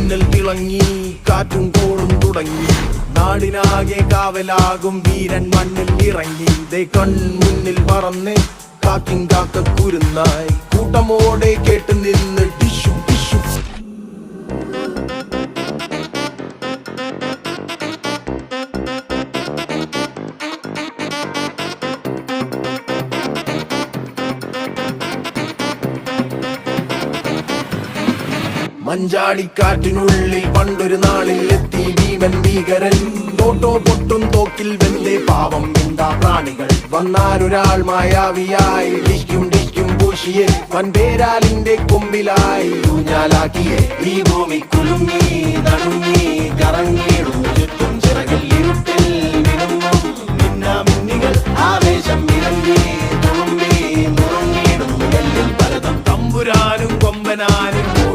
മിന്നൽ തിളങ്ങി, കാറ്റും കോളും തുടങ്ങി. നാടിനാകെ കാവലാകും വീരൻ മണ്ണിൽ ഇറങ്ങി. ദേ കൺമുന്നിൽ പറന്ന് കാക്കിൻ കാക്കക്കുരുന്നായി, കൂട്ടമോടെ കേട്ട് നിന്ന് ടിഷു ടിഷു. മഞ്ചാടിക്കാറ്റിനുള്ളിൽ പണ്ടൊരു നാളിൽ എത്തി ഭീമൻ ഭീകരൻ. തോട്ടോ പൊട്ടും തോക്കിൽ വെന്തേ പാവം എന്താ പ്രാണികൾ. വന്നാലൊരാൾ മായാവിയായി ഡിക്കും ഡിക്കും പൂശിയെ വൻപേരാലിന്റെ കൊമ്പിലായി ഊഞ്ഞാലാക്കിയെ. ഈ ഭൂമി കുലുങ്ങി നടുങ്ങി കറങ്ങിടും ചുറ്റും ചിറകിൽ ഇരുട്ടിൽ മിന്നുന്നു മിന്നാമിന്നികൾ ആവേശം